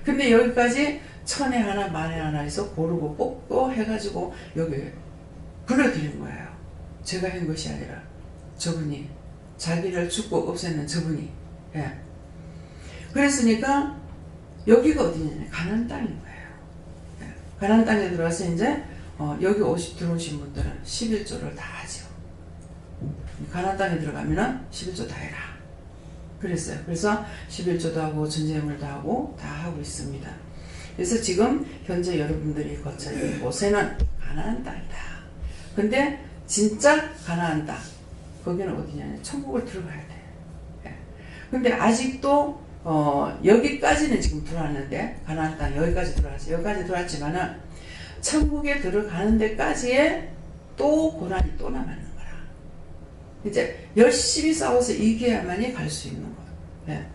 근데 여기까지 천에 하나 만에 하나 해서 고르고 뽑고 해가지고 여기 불러드린 거예요. 제가 한 것이 아니라 저분이 자기를 죽고 없애는 저분이 예. 그랬으니까 여기가 어디냐 가나안 땅인 거예요. 예. 가나안 땅에 들어와서 이제 여기 들어오신 분들은 11조를 다 하죠. 가나안 땅에 들어가면은 11조 다 해라. 그랬어요. 그래서 11조도 하고 전제물도 하고 다 하고 있습니다. 그래서 지금 현재 여러분들이 거쳐 있는 곳에는 가나안 땅이다. 근데 진짜 가나안 땅, 거기는 어디냐면 천국을 들어가야 돼. 예. 근데 아직도 여기까지는 지금 들어왔는데, 가나안 땅 여기까지 들어왔어요. 여기까지 들어왔지만은 천국에 들어가는 데까지의 또 고난이 또 남아있는 거라. 이제 열심히 싸워서 이겨야만이 갈 수 있는 거예요. 예.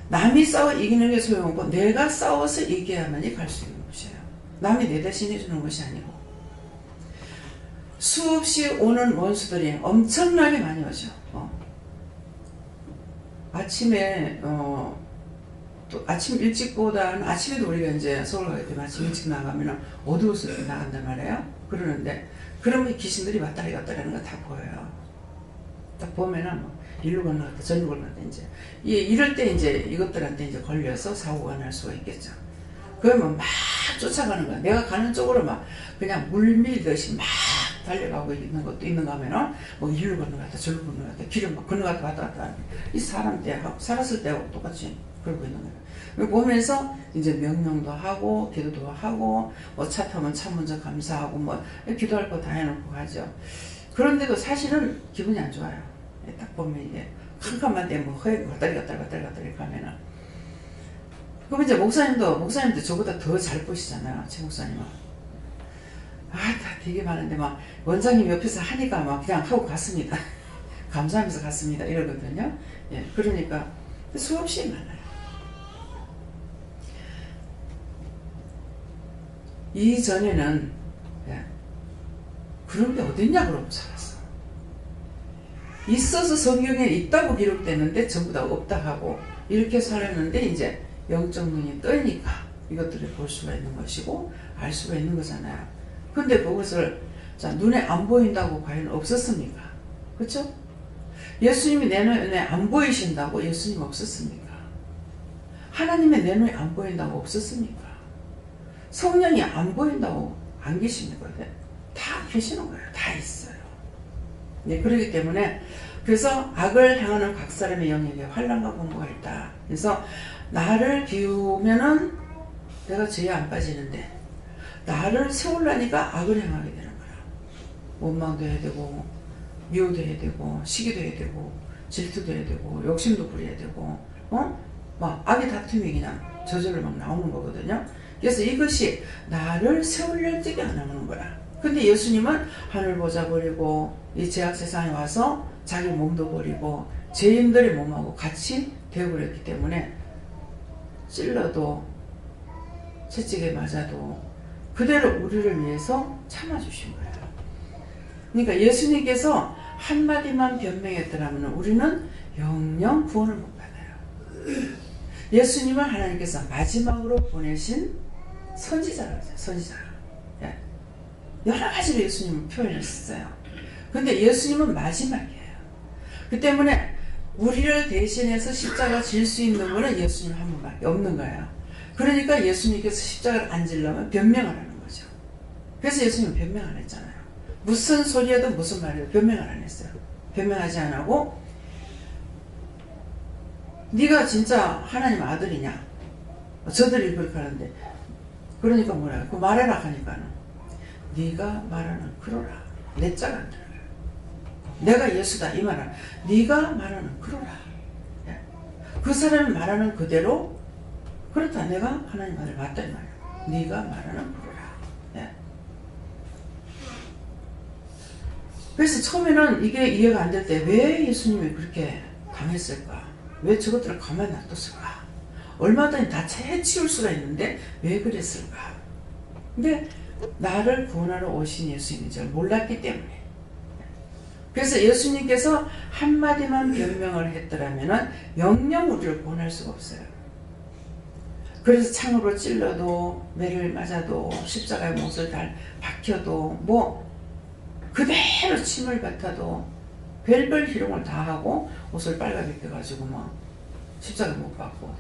남이 싸워 이기는 게 소용없고 내가 싸워서 이겨야만이 갈 수 있는 것이에요. 남이 내 대신 해주는 것이 아니고. 수없이 오는 원수들이 엄청나게 많이 오죠. 아침에 또 아침 일찍보다는 아침에도 우리가 이제 서울 가기 때문에 아침 일찍 나가면 어두워서 나간단 말이에요. 그러는데 그러면 귀신들이 왔다리 갔다리 하는 거 다 보여요. 딱 보면은 뭐 일로 건너갔다 절로 건너갔다 이제 이럴 때 이제 이것들한테 이제 걸려서 사고가 날 수가 있겠죠. 그러면 막 쫓아가는 거야. 내가 가는 쪽으로 막 그냥 물밀듯이 막 달려가고 있는 것도 있는가 하면은 뭐 일로 건너갔다 절로 건너갔다 길을 막 건너갔다 왔다 갔다 하는 이 사람 때하고 살았을 때하고 똑같이 그러고 있는 거예요. 보면서 이제 명령도 하고 기도도 하고 뭐 차 타면 차 먼저 감사하고 뭐 기도할 거 다 해놓고 가죠. 그런데도 사실은 기분이 안 좋아요. 딱 보면 이게 캄캄한데 뭐 허옇게 왔다리 갔다리 가면은. 그럼 이제 목사님도 저보다 더 잘 보시잖아요. 제 목사님은. 다 되게 많은데 막 원장님 옆에서 하니까 막 그냥 하고 갔습니다. 감사하면서 갔습니다. 이러거든요. 예, 그러니까 수없이 많아요. 이전에는 그런 게 어딨냐 그러고 살았어. 있어서 성경에 있다고 기록됐는데 전부 다 없다 하고 이렇게 살았는데 이제 영적 눈이 뜨니까 이것들을 볼 수가 있는 것이고 알 수가 있는 거잖아요. 근데 그것을 자 눈에 안 보인다고 과연 없었습니까? 그렇죠? 예수님이 내 눈에 안 보이신다고 예수님 없었습니까? 하나님의 내 눈에 안 보인다고 없었습니까? 성령이 안 보인다고 안 계십니까? 다 계시는 거예요. 다 있어요. 네, 그렇기 때문에 그래서 악을 향하는 각 사람의 영역에 환난과 공고가 있다. 그래서 나를 비우면은 내가 죄에 안 빠지는데 나를 세우려니까 악을 향하게 되는 거야. 원망도 해야 되고 미워도 해야 되고 시기도 해야 되고 질투도 해야 되고 욕심도 부려야 되고 막 악의 다툼이 그냥 저절로 막 나오는 거거든요. 그래서 이것이 나를 세우려 적이 안 나오는 거야. 근데 예수님은 하늘 보좌 버리고 이 죄악 세상에 와서 자기 몸도 버리고 죄인들의 몸하고 같이 되어버렸기 때문에 찔러도 채찍에 맞아도 그대로 우리를 위해서 참아주신 거예요. 그러니까 예수님께서 한마디만 변명했더라면 우리는 영영 구원을 못 받아요. 예수님은 하나님께서 마지막으로 보내신 선지자라고 하죠. 선지자가. 여러 가지로 예수님을 표현했어요. 근데 예수님은 마지막이에요. 그 때문에 우리를 대신해서 십자가 질 수 있는 거는 예수님 한 분밖에 없는 거예요. 그러니까 예수님께서 십자가를 안 지려면 변명을 하는 거죠. 그래서 예수님은 변명 안 했잖아요. 무슨 소리에도 무슨 말이에도 변명을 안 했어요. 변명하지 안 하고 네가 진짜 하나님 아들이냐? 저들이 그렇게 하는데 그러니까 뭐라 그 말해라 하니까는 네가 말하는 그러라. 내 자가 안 들어요. 내가 예수다 이 말은 네가 말하는 그러라. 그 사람이 말하는 그대로 그렇다. 내가 하나님 아들 맞다 이 말이야. 네가 말하는 그러라. 그래서 처음에는 이게 이해가 안 될 때 왜 예수님이 그렇게 강했을까? 왜 저것들을 가만히 놔뒀을까? 얼마든지 다 해치울 수가 있는데 왜 그랬을까? 근데 나를 구원하러 오신 예수님인 줄 몰랐기 때문에. 그래서 예수님께서 한마디만 변명을 했더라면 영영 우리를 구원할 수가 없어요. 그래서 창으로 찔러도 매를 맞아도 십자가에 못을 달 박혀도 뭐 그대로 침을 뱉어도 별별 희롱을 다 하고 옷을 빨가벗겨가지고 막 십자가 못 받고.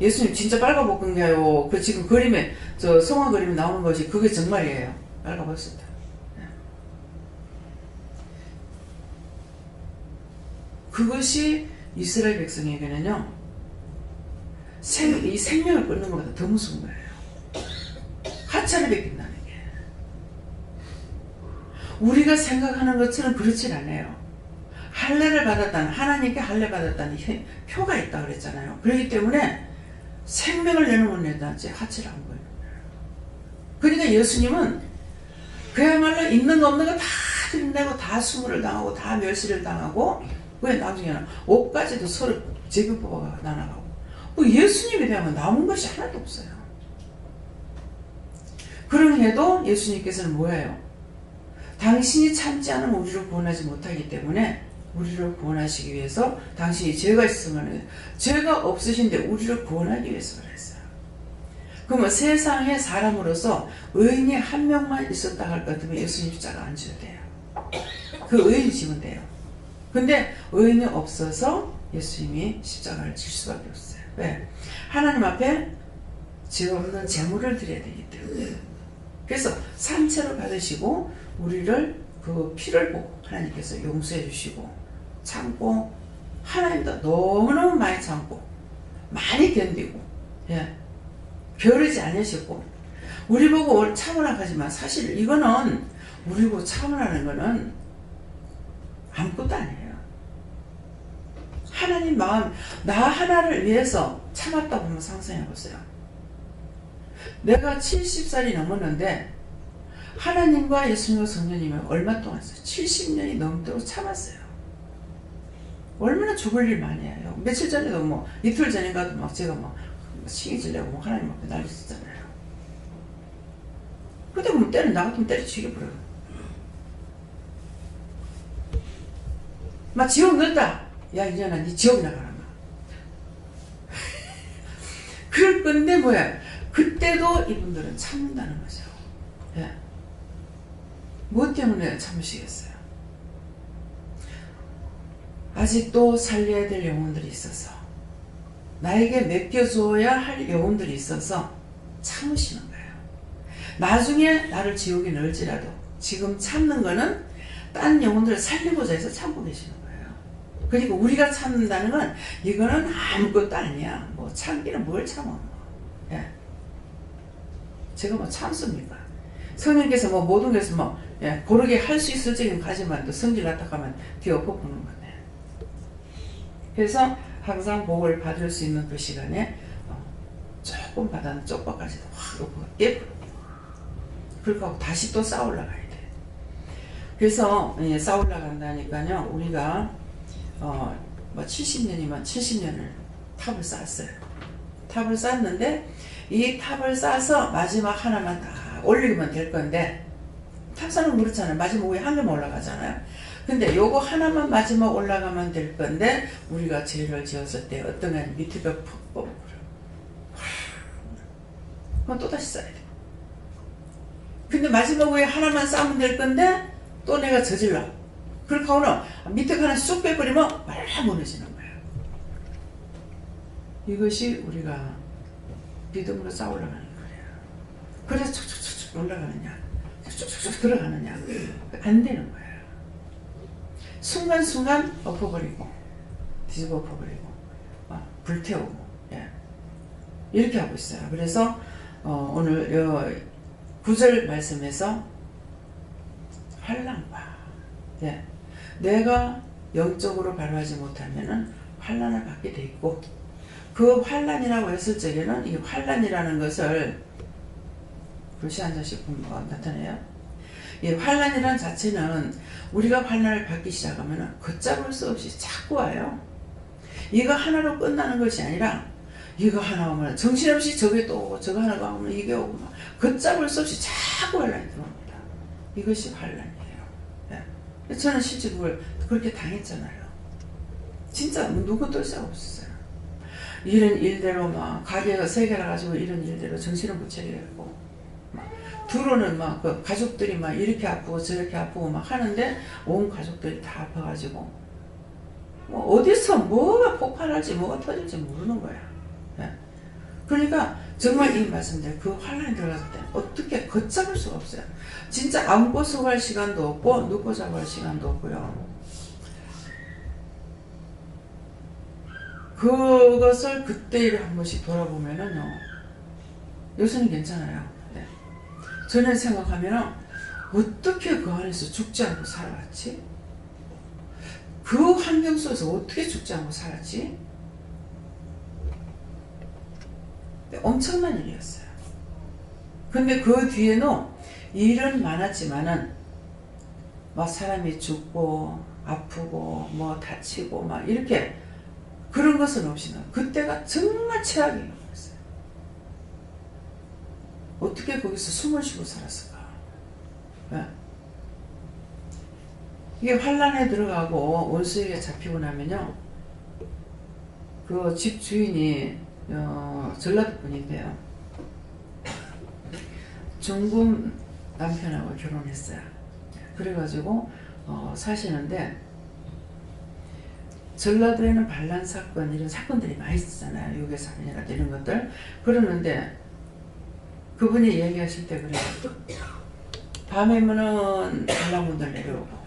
예수님 진짜 빨가벗은 게요. 그 지금 그림에 저 성화 그림에 나오는 것이 그게 정말이에요. 빨가벗었다. 그것이 이스라엘 백성에게는요, 이 생명을 끊는 것보다 더 무서운 거예요. 하찮을 베낀다는 게. 우리가 생각하는 것처럼 그렇진 않아요. 할례를 받았다는, 하나님께 할례 받았다는 표가 있다고 그랬잖아요. 그렇기 때문에 생명을 내는 건 내다지 하찮을 안 보여요. 그러니까 예수님은 그야말로 있는 거 없는 거 다 들이내고 다 수모를 당하고 다 멸시를 당하고, 왜 나중에는 옷까지도 서로 제비 뽑아가 나눠가고, 뭐 예수님에 대한 남은 것이 하나도 없어요. 그럼에도 예수님께서는 뭐예요? 당신이 참지 않으면 우리를 구원하지 못하기 때문에 우리를 구원하시기 위해서 당신이 죄가 있으면 죄가 없으신데 우리를 구원하기 위해서 그랬어요. 그러면 세상에 사람으로서 의인이 한 명만 있었다 할 것 같으면 예수님 십자가 안 지어도 돼요. 그 의인이 지면 돼요. 근데 의인이 없어서 예수님이 십자가를 질 수밖에 없어요. 왜? 하나님 앞에 죄 없는 제물을 드려야 되기 때문에. 그래서 산채로 받으시고 우리를 그 피를 보고 하나님께서 용서해 주시고 참고, 하나님도 너무너무 많이 참고 많이 견디고, 예, 게으르지 않으셨고, 우리 보고 참으라 하지만 사실 이거는 우리 보고 참으라는 거는 아무것도 아니에요. 하나님 마음, 나 하나를 위해서 참았다고 한번 상상해 보세요. 내가 70살이 넘었는데 하나님과 예수님과 성령님이 얼마 동안 했어요? 70년이 넘도록 참았어요. 얼마나 죽을 일 많이 해요. 며칠 전에도 뭐 이틀 전인가도 막 제가 막 시기 질려고 뭐 하나님 앞에 난리쳤잖아요. 근데 뭐 때는 나 같으면 때려 죽여버려요. 막 지옥 넣었다. 야 이년아 니 지옥 나가라. 그럴 건데 뭐야, 그때도 이분들은 참는다는 거죠. 예. 무엇 때문에 참으시겠어요? 아직도 살려야 될 영혼들이 있어서, 나에게 맡겨줘야 할 영혼들이 있어서 참으시는 거예요. 나중에 나를 지옥에 넣을지라도 지금 참는 거는 딴 영혼들을 살리고자 해서 참고 계시는 거예요. 그러니까 우리가 참는다는 건 이거는 아무것도 아니야. 뭐 참기는 뭘 참아. 예. 제가 뭐 참습니까? 성령께서 뭐 모든 것을 뭐 예, 고르게 할 수 있을 적인 가지만 또 성질 나타가면 뒤 엎어보는 건데. 그래서 항상 복을 받을 수 있는 그 시간에 조금 받았는 쪽박까지도 확 엎어 깨부르고, 그렇게 다시 또 쌓아 올라가야 돼. 그래서 예, 쌓아 올라간다니까요. 우리가 뭐 70년이면 70년을 탑을 쌓았어요. 탑을 쌓았는데 이 탑을 쌓아서 마지막 하나만 다 올리면 될 건데, 탑사는 그렇잖아요. 마지막 위에 한 개만 올라가잖아요. 근데 요거 하나만 마지막 올라가면 될 건데, 우리가 죄를 지었을 때 어떤 게 밑에 벽 푹 뽑아버려. 그럼 또다시 쌓아야 돼. 근데 마지막 위에 하나만 쌓으면 될 건데 또 내가 저질러. 그렇게 하고는 밑에 하나 쑥 빼버리면 말라 무너지는 거예요. 이것이 우리가 믿음으로 쌓아 올라가는 거예요. 그래서 쭉쭉쭉 올라가느냐, 쭉쭉쭉 들어가느냐, 안 되는 거예요. 순간순간 엎어버리고 뒤집어 엎어버리고 불태우고, 예. 이렇게 하고 있어요. 그래서 오늘 9절 말씀에서 환난과, 예, 내가 영적으로 발휘하지 못하면은 환난을 받게 돼 있고, 그 환난이라고 했을 적에는 이 환난이라는 것을 글씨 한 장씩 나타내요. 이 환난이라는 자체는 우리가 환난을 받기 시작하면 걷잡을 수 없이 자꾸 와요. 이거 하나로 끝나는 것이 아니라 이거 하나 오면 정신없이 저게 또 오고 저거 하나 오면 이게 오고 막 걷잡을 수 없이 자꾸 환난이 들어옵니다. 이것이 환난이에요. 예. 저는 실제 그걸 그렇게 당했잖아요. 진짜 누구 뜰 새가 없었어요. 이런 일대로 막 가게가 3개라 가지고 이런 일대로 정신을 못 차리겠고, 두로는 막 그 가족들이 막 이렇게 아프고 저렇게 아프고 막 하는데 온 가족들이 다 아파가지고 뭐 어디서 뭐가 폭발할지 뭐가 터질지 모르는 거야. 예. 그러니까 정말 이 말씀대로 그 환란이 들어갔을 때 어떻게 걷잡을 수가 없어요. 진짜 안고 서갈 시간도 없고 눕고 자고 할 시간도 없고요. 그것을 그때를 한 번씩 돌아보면은요, 요새는 괜찮아요. 네. 전에 생각하면은 어떻게 그 안에서 죽지 않고 살아왔지? 그 환경 속에서 어떻게 죽지 않고 살았지? 네, 엄청난 일이었어요. 근데 그 뒤에는 일은 많았지만은 막 사람이 죽고 아프고 뭐 다치고 막 이렇게 그런 것은 없이는 그때가 정말 최악이었어요. 어떻게 거기서 숨을 쉬고 살았을까? 네. 이게 환란에 들어가고 원수에게 잡히고 나면요, 그 집 주인이 전라도 분인데요, 중국 남편하고 결혼했어요. 그래가지고 사시는데, 전라도에는 반란 사건 이런 사건들이 많이 있잖아요. 유괴 사건이나 이런 것들. 그러는데 그분이 얘기하실 때 그래요. 밤에면은 반란군들 내려오고,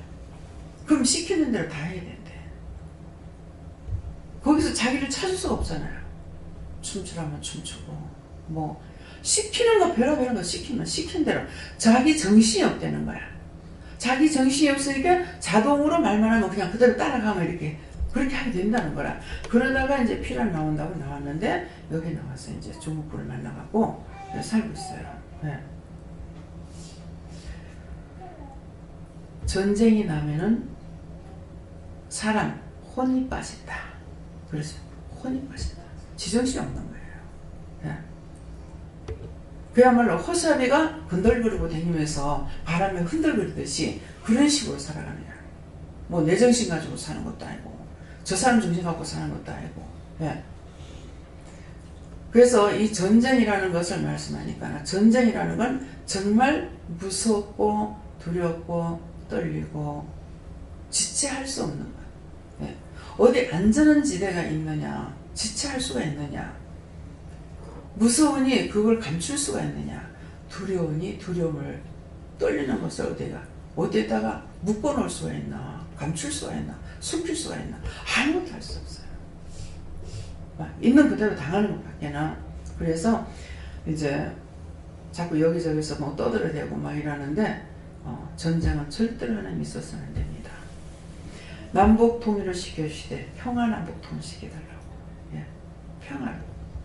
그럼 시키는 대로 다 해야 된대. 거기서 자기를 찾을 수가 없잖아요. 춤추라면 춤추고, 뭐 시키는 거 별의별 거 시키면 시킨 대로 자기 정신이 없다는 거야. 자기 정신이 없으니까 자동으로 말만 하면 그냥 그대로 따라가면 이렇게 그렇게 하게 된다는 거라. 그러다가 이제 피란 나온다고 나왔는데 여기 나와서 이제 중국분을 만나갖고 살고 있어요. 네. 전쟁이 나면은 사람 혼이 빠진다. 그래서 혼이 빠진다. 지정신이 없는 거예요. 네. 그야말로 호사비가 흔들거리고 다니면서 바람에 흔들거리듯이 그런 식으로 살아가는 거야. 뭐 내 정신 가지고 사는 것도 아니고 저 사람 정신 갖고 사는 것도 아니고. 네. 그래서 이 전쟁이라는 것을 말씀하니까, 전쟁이라는 건 정말 무섭고 두렵고 떨리고 지체할 수 없는 거야. 네. 어디 안전한 지대가 있느냐, 지체할 수가 있느냐, 무서우니 그걸 감출 수가 있느냐, 두려우니 두려움을 떨리는 것을 어디에다가 묶어놓을 수가 있나, 감출 수가 있나, 숨길 수가 있나, 아무것도 할 수 없어요. 있는 그대로 당하는 것밖에는. 그래서 이제 자꾸 여기저기서 뭐 떠들어대고 막 이러는데, 전쟁은 절대로 하나님이 있어서는 안 됩니다. 남북 통일을 시켜주시되 평화 남북 통일 시켜달라고. 예. 평화.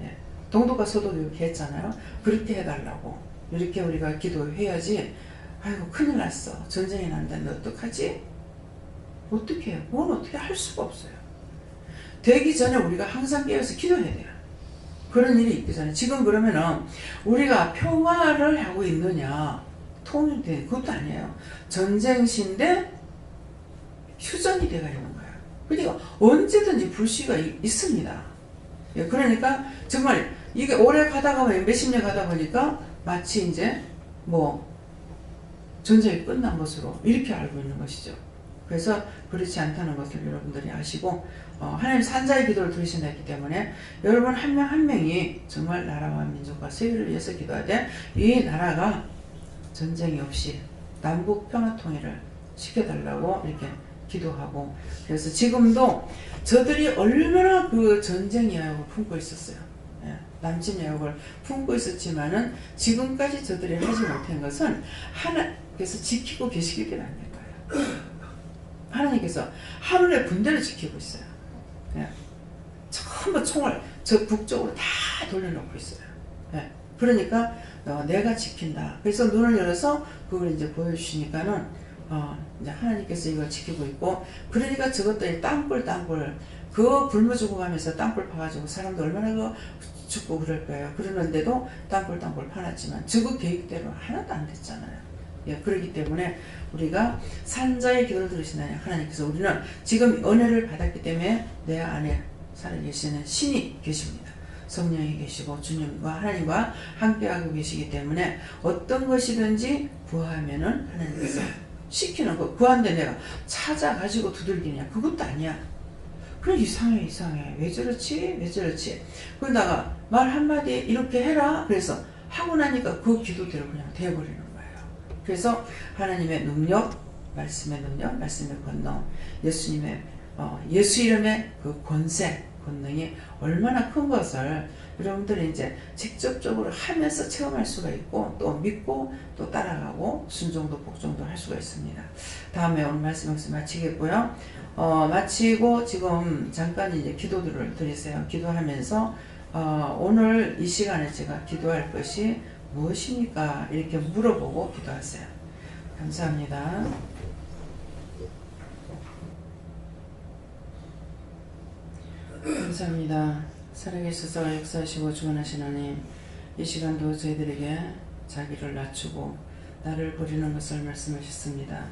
예. 동독과 서독 이렇게 했잖아요. 그렇게 해달라고. 이렇게 우리가 기도해야지. 아이고 큰일 났어. 전쟁이 난다는데 어떡하지? 어떻게 해요? 그건 어떻게 할 수가 없어요. 되기 전에 우리가 항상 깨어서 기도해야 돼요. 그런 일이 있기 전에. 지금 그러면은 우리가 평화를 하고 있느냐, 통일돼, 그것도 아니에요. 전쟁시인데 휴전이 돼가 있는 거예요. 그러니까 언제든지 불씨가 있습니다. 예, 그러니까 정말 이게 오래 가다가 몇십 년 가다 보니까 마치 이제 뭐 전쟁이 끝난 것으로 이렇게 알고 있는 것이죠. 그래서 그렇지 않다는 것을 여러분들이 아시고, 하나님 산자의 기도를 들으신다 했기 때문에 여러분 한 명 한 명이 정말 나라와 민족과 세계를 위해서 기도하되, 이 나라가 전쟁이 없이 남북 평화 통일을 시켜달라고 이렇게 기도하고, 그래서 지금도 저들이 얼마나 그 전쟁 야욕을 품고 있었어요. 예, 남침 야욕을 품고 있었지만은 지금까지 저들이 하지 못한 것은 하나님께서 지키고 계시기 때문에 안 된 거예요. 하나님께서 하늘의 군대를 지키고 있어요. 예, 전부 총을 저 북쪽으로 다 돌려놓고 있어요. 예, 그러니까 내가 지킨다. 그래서 눈을 열어서 그걸 이제 보여주시니까는 이제 하나님께서 이걸 지키고 있고, 그러니까 저것들이 땅굴 그 굶어 죽어가면서 땅굴 파가지고 사람도 얼마나 죽고 그럴 거예요. 그러는데도 땅굴 파놨지만 저거 계획대로 하나도 안 됐잖아요. 예, 그렇기 때문에 우리가 산자의 기도를 들으시나요? 하나님께서 우리는 지금 은혜를 받았기 때문에 내 안에 살아계시는 신이 계십니다. 성령이 계시고 주님과 하나님과 함께하고 계시기 때문에 어떤 것이든지 구하면은 하나님께서 시키는 거, 구한데 내가 찾아가지고 두들기냐, 그것도 아니야. 그래, 이상해. 왜 저렇지? 그러다가 말 한마디 이렇게 해라. 그래서 하고 나니까 그 기도대로 그냥 되어버리는 거예요. 그래서 하나님의 능력, 말씀의 능력, 말씀의 권능, 예수님의 예수 이름의 그 권세, 권능이 얼마나 큰 것을 여러분들이 이제 직접적으로 하면서 체험할 수가 있고 또 믿고 또 따라가고 순종도 복종도 할 수가 있습니다. 다음에 오늘 말씀 여기서 마치겠고요. 마치고 지금 잠깐 이제 기도들을 드리세요. 기도하면서 오늘 이 시간에 제가 기도할 것이 무엇입니까? 이렇게 물어보고 기도하세요. 감사합니다. 감사합니다. 살아계셔서 역사하시고 주관하신 하나님, 이 시간도 저희들에게 자기를 낮추고 나를 버리는 것을 말씀하셨습니다.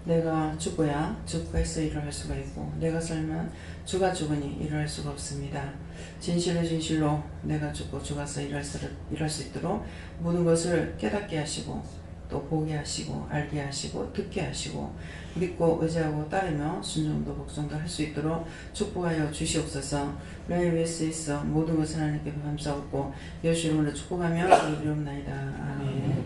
내가 죽어야 주가 있어 일을 할 수가 있고 내가 살면 주가 죽으니 일을 할 수가 없습니다. 진실로 진실로 내가 죽고 주가서 일할 수 있도록 모든 것을 깨닫게 하시고 또 보게 하시고 알게 하시고 듣게 하시고 믿고 의지하고 따르며 순종도 복종도 할 수 있도록 축복하여 주시옵소서. 라이브에서 모든 것을 하나님께 감사하고 예수 이름으로 축복하며 기도드리옵나이다. 아멘.